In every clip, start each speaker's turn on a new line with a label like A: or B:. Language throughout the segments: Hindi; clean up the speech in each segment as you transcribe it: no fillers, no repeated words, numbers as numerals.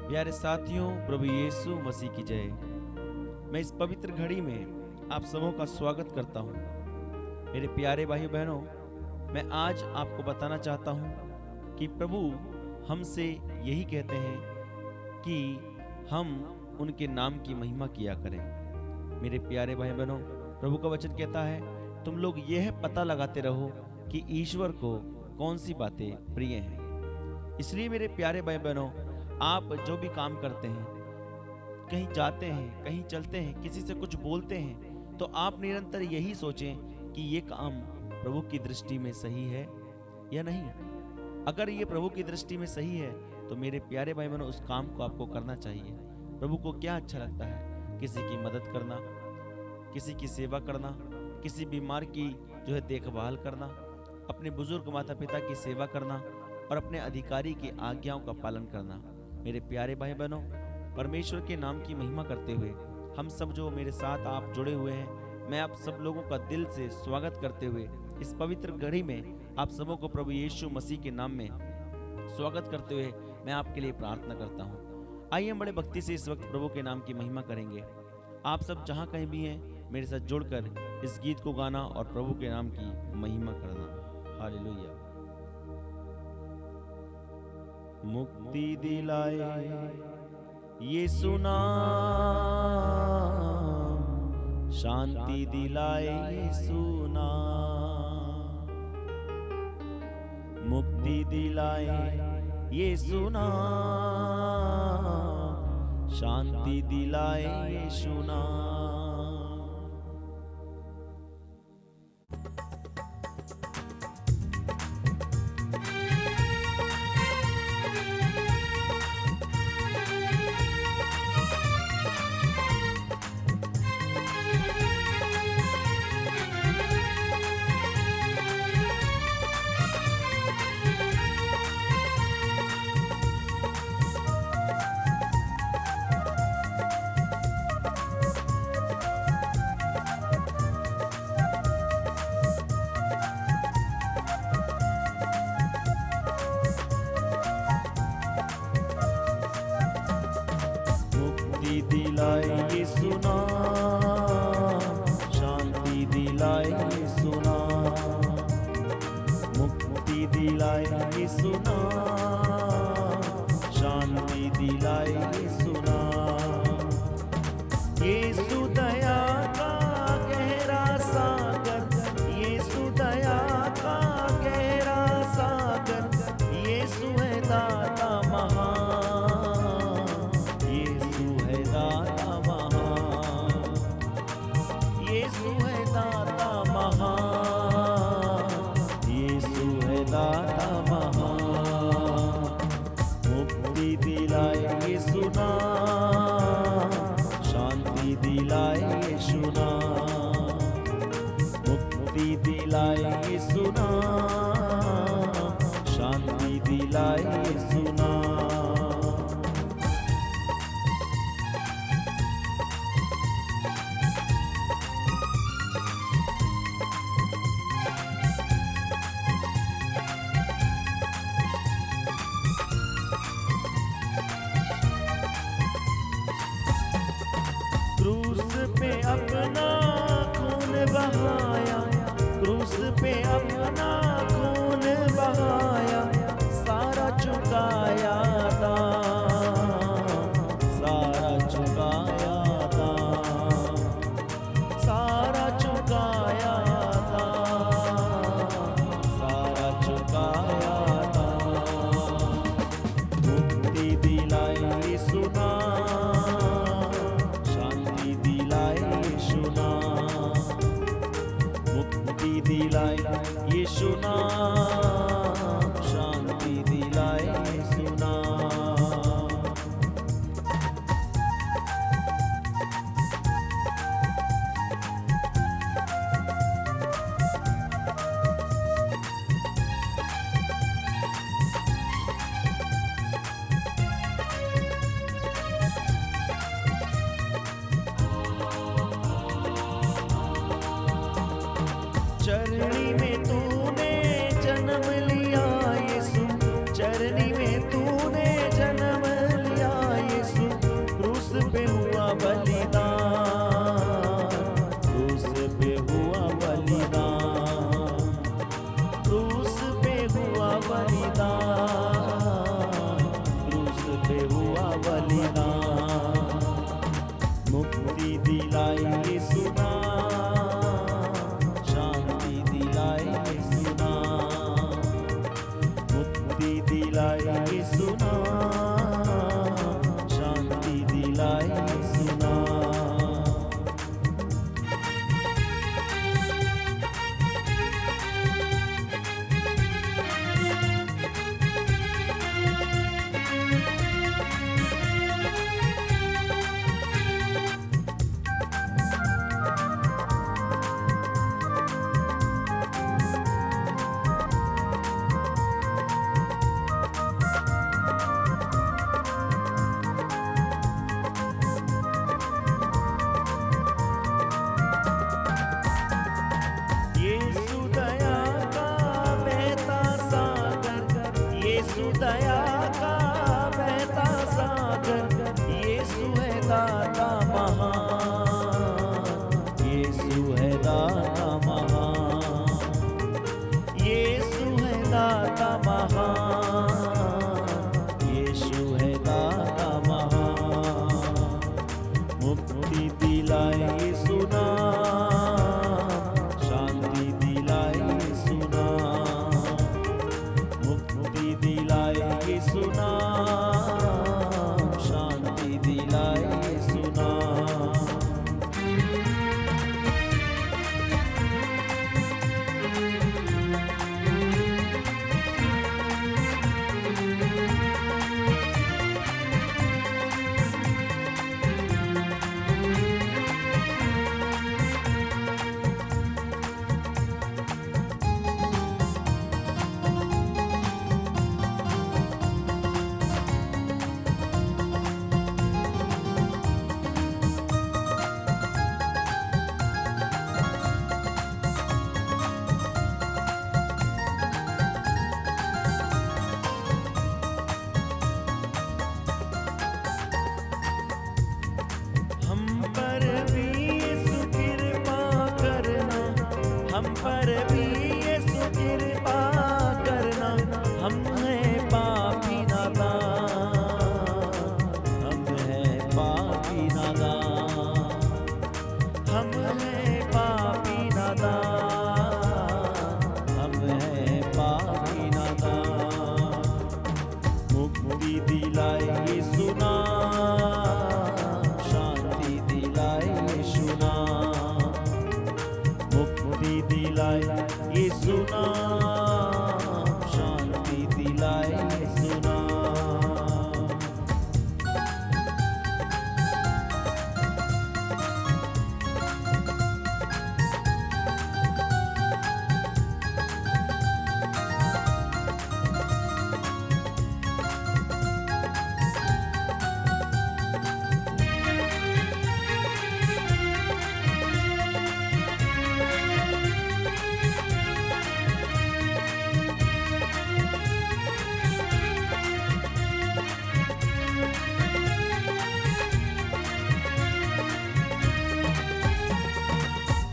A: प्यारे साथियों, प्रभु यीशु मसीह की जय। मैं इस पवित्र घड़ी में आप सबों का स्वागत करता हूं। मेरे प्यारे भाई बहनों, मैं आज आपको बताना चाहता हूं कि प्रभु हमसे यही कहते हैं कि हम उनके नाम की महिमा किया करें। मेरे प्यारे भाई बहनों, प्रभु का वचन कहता है, तुम लोग यह पता लगाते रहो कि ईश्वर को कौन सी बातें प्रिय हैं। इसलिए मेरे प्यारे भाई बहनों, आप जो भी काम करते हैं, कहीं जाते हैं, कहीं चलते हैं, किसी से कुछ बोलते हैं, तो आप निरंतर यही सोचें कि ये काम प्रभु की दृष्टि में सही है या नहीं। अगर ये प्रभु की दृष्टि में सही है तो मेरे प्यारे भाई बहनों, उस काम को आपको करना चाहिए। प्रभु को क्या अच्छा लगता है? किसी की मदद करना, किसी की सेवा करना, किसी बीमार की जो है देखभाल करना, अपने बुजुर्ग माता पिता की सेवा करना और अपने अधिकारी की आज्ञाओं का पालन करना। मेरे प्यारे भाई बहनों, परमेश्वर के नाम की महिमा करते हुए हम सब जो मेरे साथ आप जुड़े हुए हैं, मैं आप सब लोगों का दिल से स्वागत करते हुए इस पवित्र घड़ी में आप सबों को प्रभु यीशु मसीह के नाम में स्वागत करते हुए मैं आपके लिए प्रार्थना करता हूँ। आइए हम बड़े भक्ति से इस वक्त प्रभु के नाम की महिमा करेंगे। आप सब जहाँ कहीं भी हैं, मेरे साथ जुड़कर इस गीत को गाना और प्रभु के नाम की महिमा करना। हालेलुया। मुक्ति दिलाए यीशु नाम, शांति दिलाए यीशु नाम। मुक्ति दिलाए यीशु नाम, शांति दिलाए यीशु नाम। दिलाए यीशु नाम, शांति दिलाए यीशु नाम। मुक्ति दिलाए यीशु नाम, शांति दिलाए यीशु नाम। यीशु दया का गहरा सागर, यीशु दया का गहरा सागर, यीशु है दाता महान, यीशु है दाता महान, यीशु है दाता महान, यीशु है दाता महान। मुक्ति दिलाए यीशु नाम, शांति दिलाए यीशु नाम। मुक्ति दिलाए यीशु नाम, शांति दिलाए यीशु नाम। क्रूस पे अपना खून बहाया, क्रूस पे पर भी यीशु कृपा करना। हम हैं पापी नादान, हम हैं पापी नादान, हम हैं पापी नादान, हम हैं पापी नादान। मुक्ति दिलाए यीशु नाम, शांति दिलाए यीशु नाम, मुक्ति दिलाए यीशु नाम, शांति दिलाए यीशु नाम।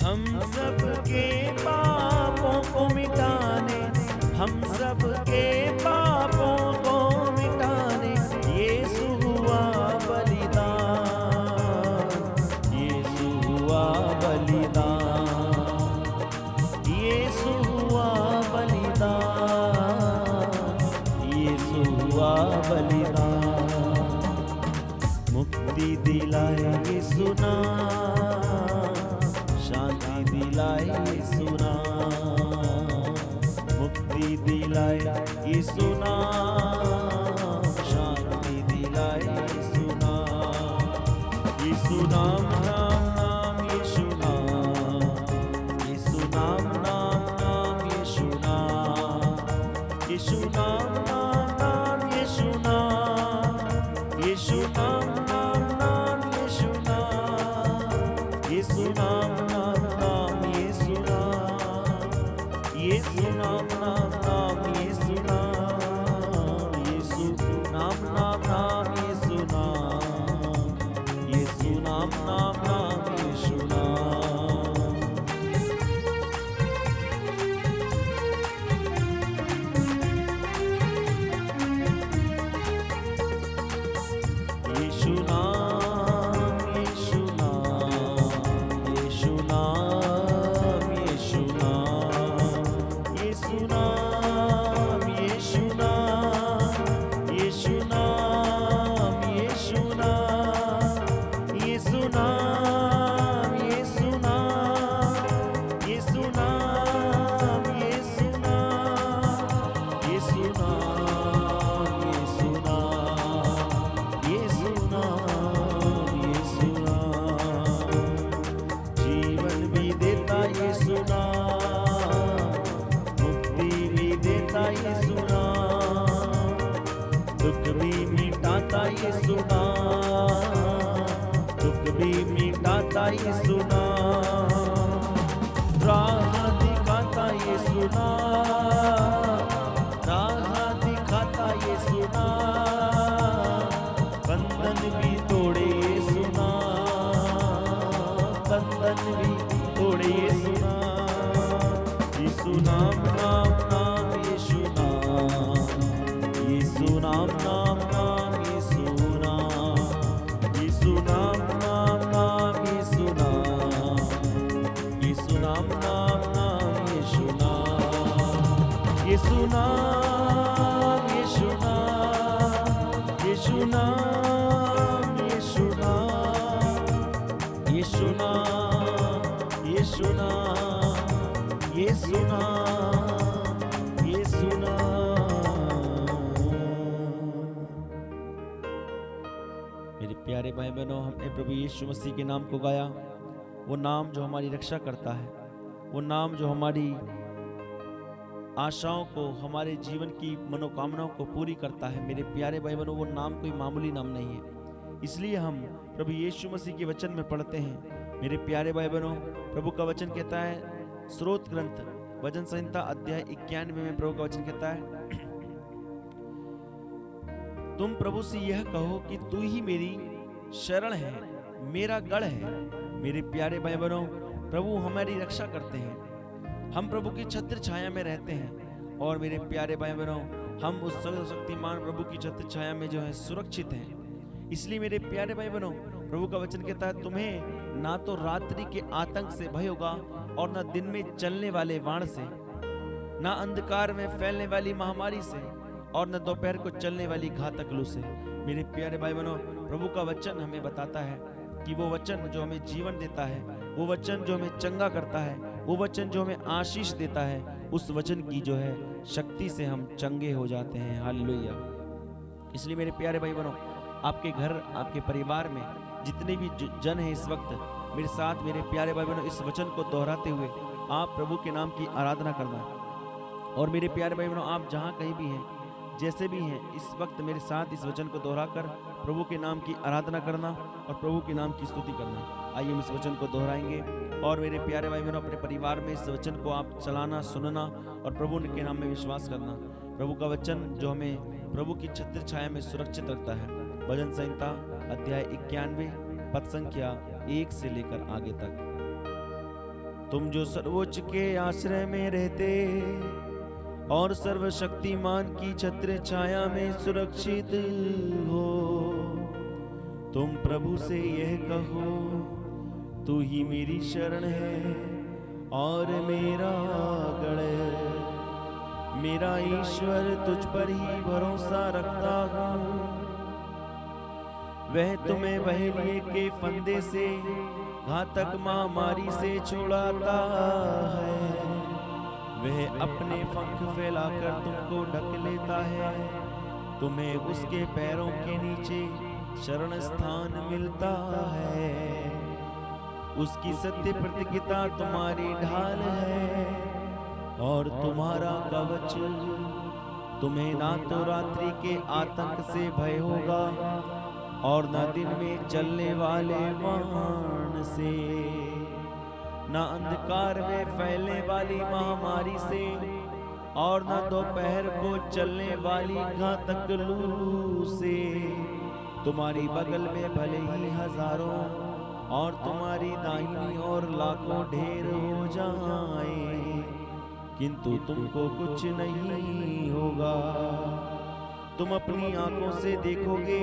A: हम सबके पापों को मिटाने, हम सबके पापों को मिटाने यीशु हुआ बलिदान, यीशु हुआ बलिदान, यीशु हुआ बलिदान, यीशु हुआ बलिदान। मुक्ति दिलाए यीशु नाम, शांति दिलाए यीशु नाम, मुक्ति दिलाए यीशु नाम, शांति दिलाए यीशु नाम। यीशु नाम नाम नाम यीशु नाम, यीशु नाम नाम नाम यीशु नाम, यीशु नाम नाम नाम यीशु नाम, यीशु नाम नाम नाम यीशु नाम, यीशु नाम यीशु नाम नाम नाम यीशु नाम, यीशु नाम नाम नाम यीशु नाम, यीशु नाम नाम नाम यीशु नाम। यीशु नाम, यीशु नाम, यीशु नाम, यीशु नाम, यीशु नाम, यीशु नाम, यीशु नाम, यीशु नाम, यीशु नाम, यीशु नाम, यीशु नाम, यीशु नाम, यीशु नाम, यीशु नाम, यीशु नाम, यीशु नाम। जीवन भी देता यीशु नाम, मुक्ति भी देता यीशु नाम, दुख भी मिटाता यीशु नाम, दुख भी मिटाता यीशु नाम। राह दिखाता यीशु नाम, राह दिखाता यीशु नाम, बंधन भी तोड़े यीशु नाम, बंधन भी तोड़े यीशु नाम। यीशु नाम नाम नाम यीशु नाम, यीशु नाम नाम नाम यीशु नाम, यीशु नाम नाम नाम यीशु नाम, यीशु नाम नाम नाम यीशु नाम। यीशु नाम, यीशु नाम, यीशु नाम, यीशु नाम, यीशु नाम, यीशु नाम, यीशु नाम, यीशु नाम। मेरे प्यारे भाई बहनों, हमने प्रभु यीशु मसीह के नाम को गाया, वो नाम जो हमारी रक्षा करता है, वो नाम जो हमारी आशाओं को, हमारे जीवन की मनोकामनाओं को पूरी करता है। मेरे प्यारे भाई बहनों, वो नाम कोई मामूली नाम नहीं है। इसलिए हम प्रभु यीशु मसीह के वचन में पढ़ते हैं। मेरे प्यारे भाई बहनों, प्रभु का वचन कहता है, स्रोत ग्रंथ वचन संहिता अध्याय 91 में प्रभु का वचन कहता है, तुम प्रभु से यह कहो कि तू ही मेरी शरण है, मेरा गढ़ है। मेरे प्यारे भाई बहनों, प्रभु हमारी रक्षा करते हैं। हम प्रभु की छत्र छाया में रहते हैं। और मेरे प्यारे भाई बहनों, हम उस सर्वशक्तिमान प्रभु की छत्र छाया में जो है सुरक्षित हैं। इसलिए मेरे प्यारे भाई बहनों, प्रभु का वचन कहता है, तुम्हें ना तो रात्रि के आतंक से भय होगा और ना दिन में चलने वाले बाण से, ना अंधकार में फैलने वाली महामारी से, और न दोपहर को चलने वाली घातक लू से। मेरे प्यारे भाई बहनों, प्रभु का वचन हमें बताता है कि वो वचन जो हमें जीवन देता है, वो वचन जो हमें चंगा करता है, वो वचन जो हमें आशीष देता है, उस वचन की जो है शक्ति से हम चंगे हो जाते हैं। हालेलुया। इसलिए मेरे प्यारे भाई बहनों, आपके घर, आपके परिवार में जितने भी जन हैं इस वक्त मेरे साथ, मेरे प्यारे भाई बहनों, इस वचन को दोहराते हुए आप प्रभु के नाम की आराधना करना। और मेरे प्यारे भाई बहनों, आप जहाँ कहीं भी हैं, जैसे भी हैं, इस वक्त मेरे साथ इस वचन को दोहराकर प्रभु के नाम की आराधना करना और प्रभु के नाम की स्तुति करना। आइए हम इस वचन को दोहराएंगे। और मेरे प्यारे भाई बहनों, अपने परिवार में इस वचन को आप चलाना, सुनना और प्रभु के नाम में विश्वास करना। प्रभु का वचन जो हमें प्रभु की छत्र छाया में सुरक्षित रखता है। भजन संहिता अध्याय 91 पद संख्या 1 से लेकर आगे तक। तुम जो सर्वोच्च के आश्रय में रहते और सर्वशक्तिमान की छत्र छाया में सुरक्षित हो, तुम प्रभु से यह कहो, तू ही मेरी शरण है और मेरा गढ़, मेरा ईश्वर तुझ पर ही भरोसा रखता हूँ। वह तुम्हें बहेलिए के फंदे से, घातक महामारी से छुड़ाता है। वह अपने पंख फैलाकर तुमको ढक लेता है, तुम्हें उसके पैरों के नीचे शरण स्थान मिलता है। उसकी सत्य प्रतिज्ञा तुम्हारी ढाल है और तुम्हारा कवच। तुम्हें ना तो रात्रि के आतंक से भय होगा और न दिन में चलने वाले बाण से, न अंधकार में फैलने वाली महामारी से, और न दोपहर को चलने वाली घातक लू से। तुम्हारी बगल में भले ही हजारों और तुम्हारी दाहिनी ओर लाखों ढेर हो जाएं, किंतु तुमको कुछ नहीं होगा। तुम अपनी आंखों से देखोगे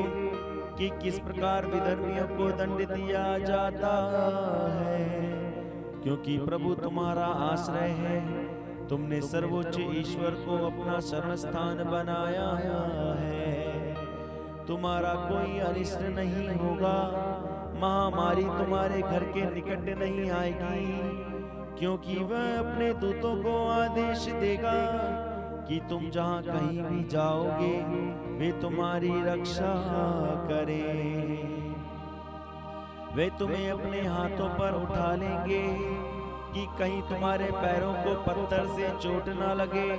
A: कि किस प्रकार विधर्मियों को दंड दिया जाता है, क्योंकि प्रभु तुम्हारा आश्रय है। तुमने सर्वोच्च ईश्वर को अपना शरण स्थान बनाया है। तुम्हारा कोई अनिष्ट नहीं होगा, महामारी तुम्हारे घर के निकट नहीं आएगी, क्योंकि वह अपने दूतों को आदेश देगा कि तुम जहां कहीं भी जाओगे वे तुम्हारी रक्षा करें। वे तुम्हें अपने हाथों पर उठा लेंगे कि कहीं तुम्हारे पैरों को पत्थर से चोट ना लगे।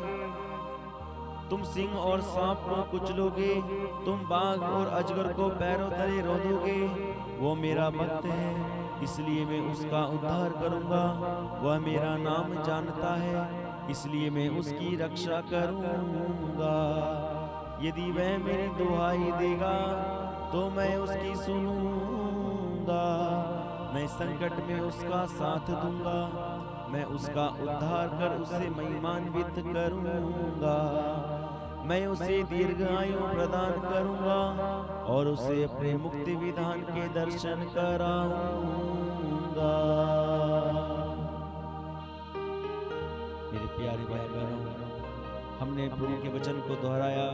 A: तुम सिंह और सांप को कुचलोगे, तुम बाघ और अजगर को पैरों तले रोदोगे। वो मेरा भक्त है, इसलिए मैं उसका उद्धार करूंगा। वह मेरा नाम जानता है, इसलिए मैं उसकी रक्षा करूंगा। यदि वह मेरी दुहाई देगा तो मैं उसकी सुनूंगा। मैं संकट में उसका साथ दूंगा, मैं उसका उद्धार कर उसे महिमान्वित करूंगा। मैं उसे दीर्घ आयु प्रदान करूंगा और उसे अपने मुक्ति विधान के दर्शन कराऊंगा। मेरे प्यारे भाई बहनों, हमने प्रभु के वचन को दोहराया।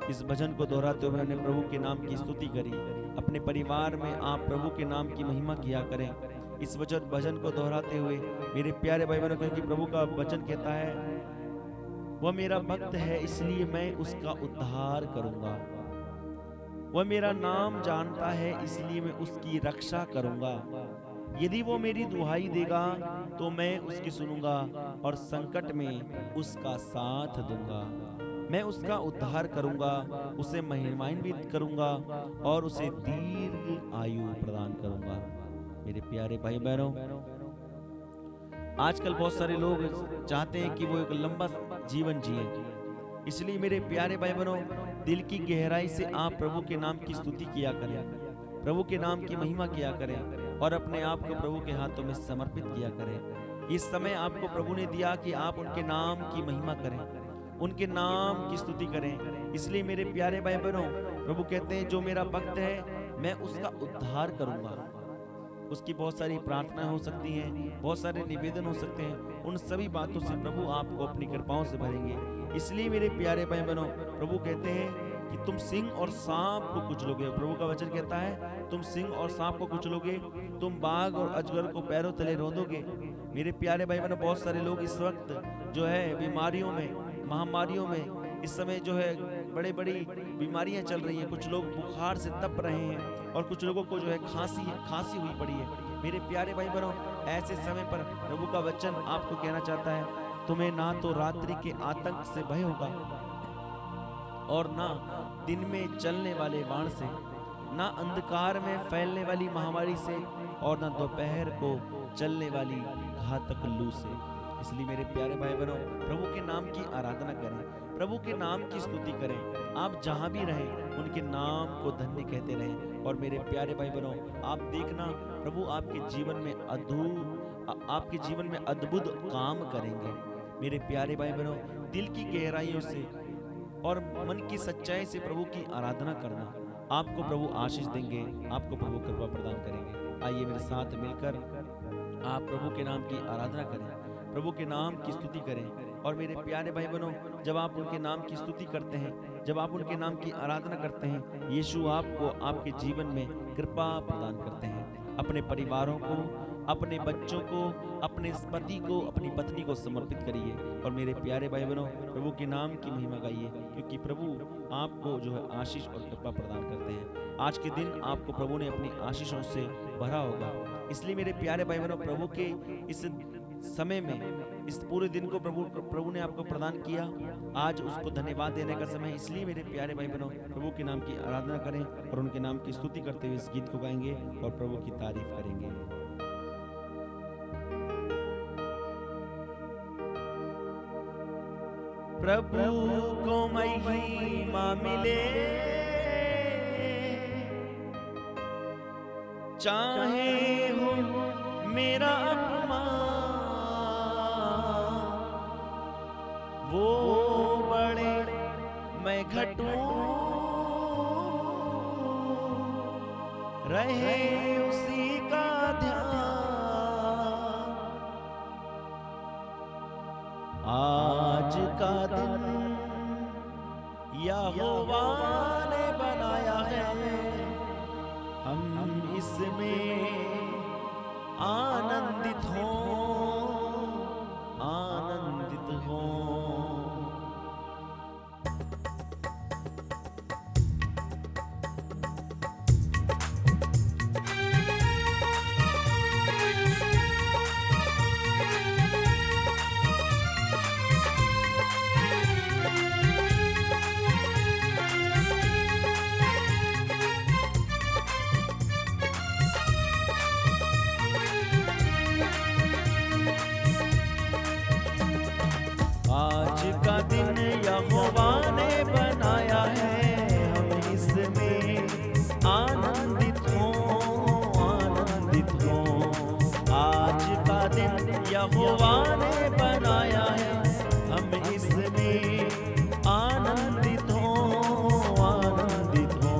A: इस भजन को दोहराते हुए हमने प्रभु के नाम की स्तुति करी। अपने परिवार में आप प्रभु के नाम की महिमा किया करें इस भजन को दोहराते हुए। मेरे प्यारे भाई बहनों, क्योंकि प्रभु का वचन कहता है वह मेरा भक्त है, इसलिए मैं उसका उद्धार करूंगा। वह मेरा नाम जानता है, इसलिए मैं उसकी रक्षा करूंगा। यदि वो मेरी दुहाई देगा तो मैं उसकी सुनूंगा और संकट में उसका साथ दूंगा। मैं उसका उद्धार करूंगा, उसे महिमान्वित करूंगा और उसे दीर्घ आयु प्रदान करूंगा। मेरे प्यारे भाई बहनों, आजकल बहुत सारे लोग चाहते हैं कि वो एक लंबा जीवन जिए। इसलिए मेरे प्यारे भाई बहनों, दिल की गहराई से आप प्रभु के नाम की स्तुति किया करें, प्रभु के नाम की महिमा किया करें और अपने आप को प्रभु के हाथों में समर्पित किया करें। ये समय आपको प्रभु ने दिया कि आप उनके नाम की महिमा करें, उनके नाम की स्तुति करें। इसलिए मेरे प्यारे भाई बहनों, प्रभु कहते हैं जो मेरा भक्त है मैं उसका उद्धार करूंगा। उसकी बहुत सारी प्रार्थनाएं हो सकती हैं, बहुत सारे निवेदन हो सकते हैं, उन सभी बातों से प्रभु आपको अपनी कृपाओं से भरेंगे। इसलिए मेरे प्यारे भाई बहनों, प्रभु कहते हैं कि तुम सिंह और सांप को कुचलोगे। प्रभु का वचन कहता है तुम सिंह और सांप को कुचलोगे, तुम बाघ और अजगर को पैरों तले रौंदोगे। मेरे प्यारे भाई बहनों, बहुत सारे लोग इस वक्त जो है बीमारियों में, महामारियों में, इस समय जो है बड़ी बड़ी बीमारियां चल रही हैं। कुछ लोग बुखार से तप रहे हैं और कुछ लोगों को जो है खांसी हुई पड़ी है। मेरे प्यारे भाई बहनों, ऐसे समय पर प्रभु का वचन आपको कहना चाहता है तुम्हें ना तो रात्रि के आतंक से भय होगा और ना दिन में चलने वाले बाण से, ना अंधकार में फैलने वाली महामारी से, और ना दोपहर को चलने वाली घातक लू से। इसलिए मेरे प्यारे भाई बहनों, प्रभु के नाम की आराधना करें, प्रभु के नाम की स्तुति करें। आप जहां भी रहें उनके नाम को धन्य कहते रहें। और मेरे प्यारे भाई बहनों, आप देखना प्रभु आपके जीवन में अद्भुत काम करेंगे। मेरे प्यारे भाई बहनों, दिल की गहराइयों से और मन की सच्चाई से प्रभु की आराधना करना, आपको प्रभु आशीष देंगे, आपको प्रभु कृपा प्रदान करेंगे। आइए मेरे साथ मिलकर आप प्रभु के नाम की आराधना करें, प्रभु के नाम की स्तुति करें। और मेरे प्यारे भाई बहनों, जब आप उनके नाम की स्तुति करते हैं, जब आप उनके नाम की आराधना करते हैं, यीशु आपको आपके जीवन में कृपा प्रदान करते हैं। अपने परिवारों को, अपने बच्चों को, अपने पति को, अपनी पत्नी को समर्पित करिए। और मेरे प्यारे भाई बहनों, प्रभु के नाम की महिमा गाइए, क्योंकि प्रभु आपको जो है आशीष और कृपा प्रदान करते हैं। आज के दिन आपको प्रभु ने अपनी आशीषों से भरा होगा। इसलिए मेरे प्यारे भाई बहनों, प्रभु के इस समय में, इस पूरे दिन को प्रभु ने आपको प्रदान किया, आज उसको धन्यवाद देने का समय। इसलिए मेरे प्यारे भाई बहनों, प्रभु के नाम की आराधना करें और उनके नाम की स्तुति करते हुए इस गीत को गाएंगे और प्रभु की तारीफ करेंगे। प्रभु को महिमा मिले, चाहे हो मेरा अपमान, वो बड़े मैं घटूं, रहे उसी का ध्यान। आज का दिन यहोवा ने बनाया है, हम इसमें आनंदित हों, आनंदित हों। आज का दिन यहोवा ने बनाया है, हम इसमें आनंदित हों, आनंदित हों। आज का दिन यहोवा ने बनाया है, हम इसमें आनंदित हों, आनंदित हों।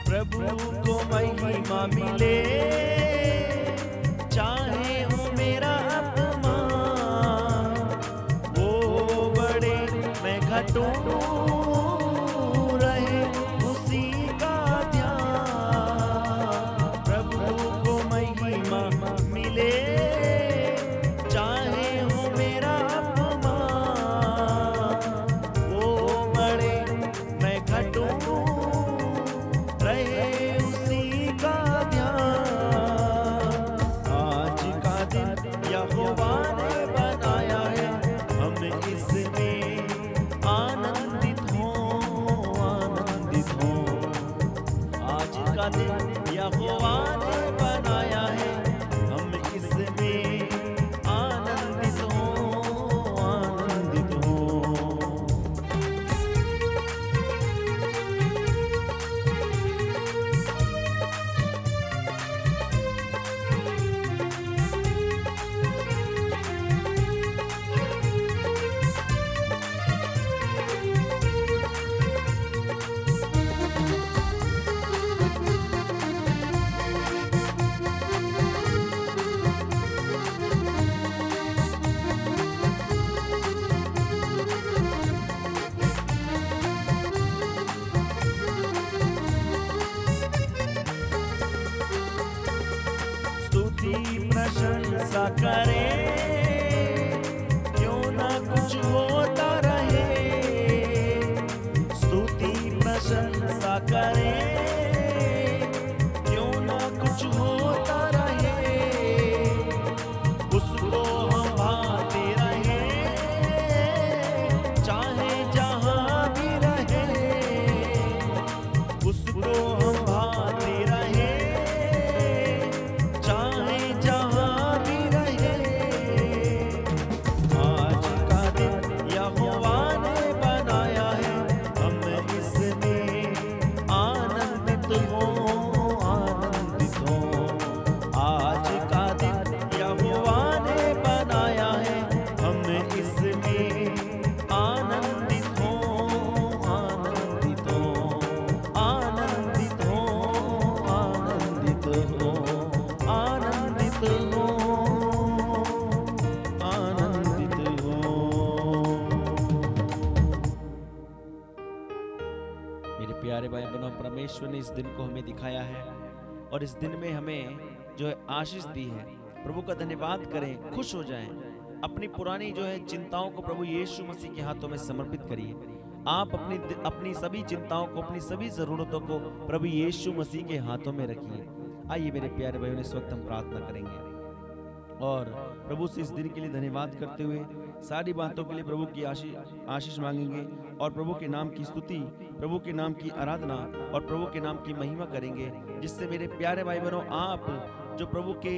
A: प्रभु को महिमा मिले, चाहे हो मेरा अपमान, वो बड़े मैं घटूं, रहे उसी का ध्यान। प्रभु को महिमा मिले, चाहे हो मेरा अपमान, वो बड़े का दिन यहोवा ने बनाया है, हम इसमें आनंदित हो, आनंदित हो। प्रशंसा करें, क्यों ना कुछ होता रहे। स्तुति प्रशंसा करें, क्यों ना कुछ होता रहे। उसको हम भाते रहे, चाहे जहां भी रहे। उसको हम भाते रहे, चाहे जहां भी रहे। आज का दिन यहोवा ने बनाया है, हम इसमें आनंदित हो, आनंदित हो। आज का दिन यहोवा ने बनाया है, हम इसमें आनंदित हो, आनंदित हो, आनंदित हो, आनंदित हो, आनंदित हो, आनंदित हो। मेरे प्यारे भाई बहनों, परमेश्वर ने इस दिन को हमें दिखाया है और इस दिन में हमें जो है आशीष दी है। प्रभु का धन्यवाद करें, खुश हो जाएं। अपनी पुरानी जो है चिंताओं को प्रभु यीशु मसीह के हाथों में समर्पित करिए। आप अपनी सभी चिंताओं को, अपनी सभी जरूरतों को प्रभु यीशु मसीह के हाथों में रखिए। आइए मेरे प्यारे भाइयों, इस वक्त हम प्रार्थना करेंगे और प्रभु से इस दिन के लिए धन्यवाद करते हुए सारी बातों के लिए प्रभु की आशीष मांगेंगे और प्रभु के नाम की स्तुति, प्रभु के नाम की आराधना और प्रभु के नाम की महिमा करेंगे, जिससे मेरे प्यारे भाई बहनों, आप जो प्रभु के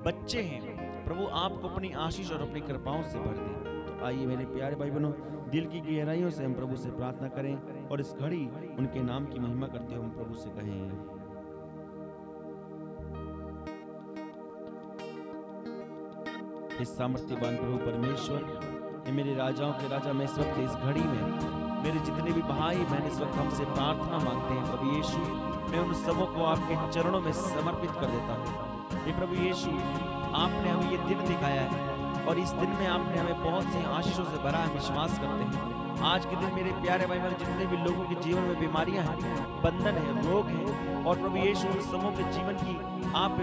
A: बच्चे हैं, प्रभु आपको अपनी आशीष और अपनी कृपाओं से भर दे। तो आइए मेरे प्यारे भाई बहनों, दिल की गहराइयों से हम प्रभु से प्रार्थना करें और इस घड़ी उनके नाम की महिमा करते हुए हम प्रभु से कहें। इस सामर्थ्यवान प्रभु परमेश्वर, ये मेरे राजाओं के राजा, मैं इस वक्त इस घड़ी में मेरे जितने भी भाई बहन इस वक्त हमसे प्रार्थना मांगते हैं, प्रभु यीशु, मैं उन सबों को आपके चरणों में समर्पित कर देता हूँ। ये प्रभु यीशु, आपने हमें ये दिन दिखाया है और इस दिन में आपने हमें बहुत सी आशीषों से भरा है, विश्वास करते हैं। आज के दिन मेरे प्यारे भाई बहन, जितने भी लोगों के जीवन में बीमारियां हैं, बंधन है, रोग है, और प्रभु यीशु उन सबों के जीवन की आप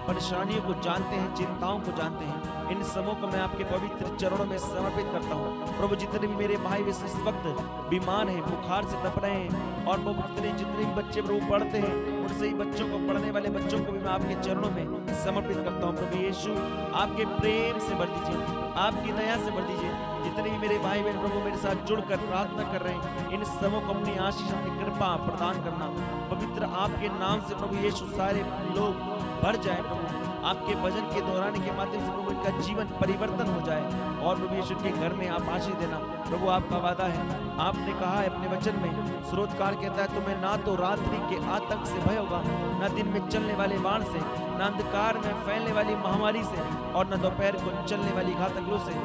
A: परेशानियों को जानते हैं, चिंताओं को जानते हैं। इन सबों को मैं आपके पवित्र चरणों में समर्पित करता हूँ। प्रभु जितने भी मेरे भाई इस वक्त बीमार हैं, बुखार से तप रहे हैं, और प्रभु जितने भी बच्चे प्रभु पढ़ते हैं, उन सही बच्चों को, पढ़ने वाले बच्चों को भी मैं आपके चरणों में समर्पित करता हूँ। प्रभु यीशु, आपके प्रेम से भर दीजिए, आपकी दया से भर दीजिए। जितने भी मेरे भाई बहन प्रभु मेरे साथ जुड़कर प्रार्थना कर रहे हैं, इन सबों को अपनी आशीष, अपनी कृपा प्रदान करना। पवित्र आपके नाम से प्रभु यीशु सारे लोग भर जाए। प्रभु आपके भजन के दोहराने के माध्यम से प्रभु इनका जीवन परिवर्तन हो जाए, और प्रभु यीशु के घर में आप आशीष देना। प्रभु आपका वादा है, आपने कहा है अपने वचन में, स्रोतकार कहता है, तुम्हें ना तो रात्रि के आतंक से भय होगा, ना दिन में चलने वाले बाण से, ना अंधकार में फैलने वाली महामारी से, और न दोपहर को चलने वाली घातक लू से।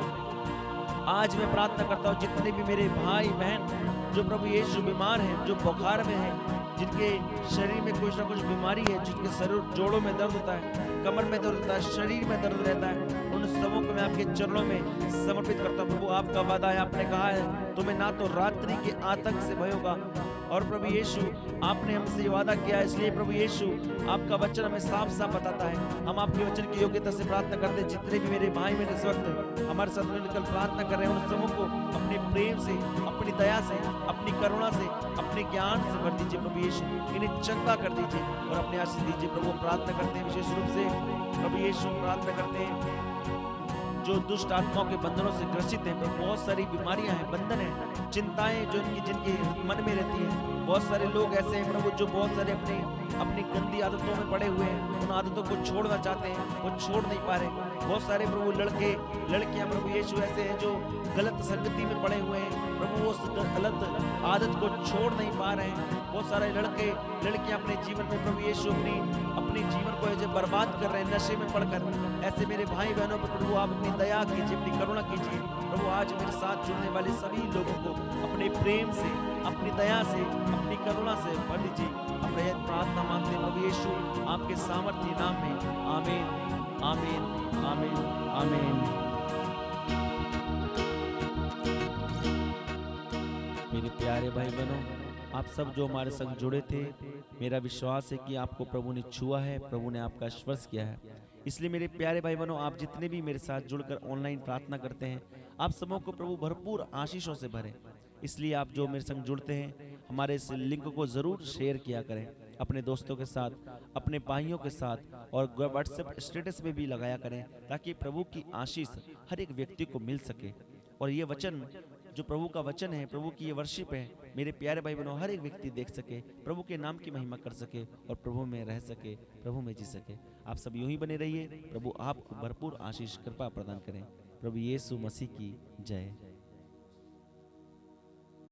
A: आज मैं प्रार्थना करता हूँ, जितने भी मेरे भाई बहन जो प्रभु यीशु बीमार हैं, जो बुखार में हैं, जिनके शरीर में कुछ ना कुछ बीमारी है, जिनके शरीर जोड़ों में दर्द होता है, कमर में दर्द होता है, शरीर में दर्द रहता है, उन सबों को मैं आपके चरणों में समर्पित करता हूँ। प्रभु आपका वादा है, आपने कहा है, तुम्हें ना तो रात्रि के आतंक से भय होगा, और प्रभु यीशु आपने हमसे ये वादा किया है। इसलिए प्रभु यीशु आपका वचन हमें साफ साफ बताता है। हम आपके वचन की योग्यता से प्रार्थना करते हैं। जितने भी मेरे भाई मेरे इस वक्त हमारे साथ मिलकर प्रार्थना कर रहे हैं, उन सबों को अपने प्रेम से, अपनी दया से, अपनी करुणा से, अपने ज्ञान से भर दीजिए। प्रभु यीशु इन्हें चंगा कर दीजिए और अपने आशीष दीजिए। प्रभु प्रार्थना करते हैं विशेष रूप से, प्रभु यीशु प्रार्थना करते हैं जो दुष्ट आत्माओं के बंधनों से ग्रसित हैं, प्रभु बहुत सारी बीमारियां हैं, बंधन है, चिंताएं जो जिनके मन में रहती हैं। बहुत सारे लोग ऐसे हैं प्रभु जो बहुत सारे अपनी गंदी आदतों में पड़े हुए हैं, उन आदतों को छोड़ना चाहते हैं, वो छोड़ नहीं पा रहे। बहुत सारे प्रभु लड़के लड़कियां प्रभु यीशु ऐसे हैं जो गलत संगति में पड़े हुए हैं, प्रभु वो उस गलत आदत को छोड़ नहीं पा रहे हैं। बहुत सारे लड़के लड़कियां अपने जीवन में प्रभु यीशु अपनी जीवन को जो बर्बाद कर रहे हैं नशे में पड़कर। ऐसे मेरे भाई बहनों पर प्रभु आप अपनी दया कीजिए, अपनी करुणा कीजिए। प्रभु आज मेरे साथ जुड़ने वाले सभी लोगों को अपने प्रेम से, अपनी दया से, अपनी करुणा से भर दीजिए। हम यह प्रार्थना मांगते हैं प्रभु यीशु आपके सामर्थ्य नाम में। आमीन आमीन आमीन आमीन। मेरे प्यारे भाई बहनों, आप सब जो हमारे संग जुड़े थे, मेरा विश्वास है कि आपको प्रभु ने छुआ है, प्रभु ने आपका स्पर्श किया है। इसलिए मेरे प्यारे भाई बहनों, आप जितने भी मेरे साथ जुड़कर ऑनलाइन प्रार्थना करते हैं, आप सबों को प्रभु भरपूर आशीषों से भरे। इसलिए आप जो मेरे संग जुड़ते हैं, हमारे इस लिंक को ज़रूर शेयर किया करें अपने दोस्तों के साथ, अपने भाइयों के साथ, और व्हाट्सएप स्टेटस में भी लगाया करें, ताकि प्रभु की आशीष हर एक व्यक्ति को मिल सके। और ये वचन जो प्रभु का वचन है, प्रभु की ये वर्शिप है, मेरे प्यारे भाई बहनों, हर एक व्यक्ति देख सके, प्रभु के नाम की महिमा कर सके और प्रभु में रह सके, प्रभु में जी सके। आप सब यूं ही बने रहिए। प्रभु आपको भरपूर आशीष कृपा प्रदान करें। प्रभु यीशु मसीह की जय।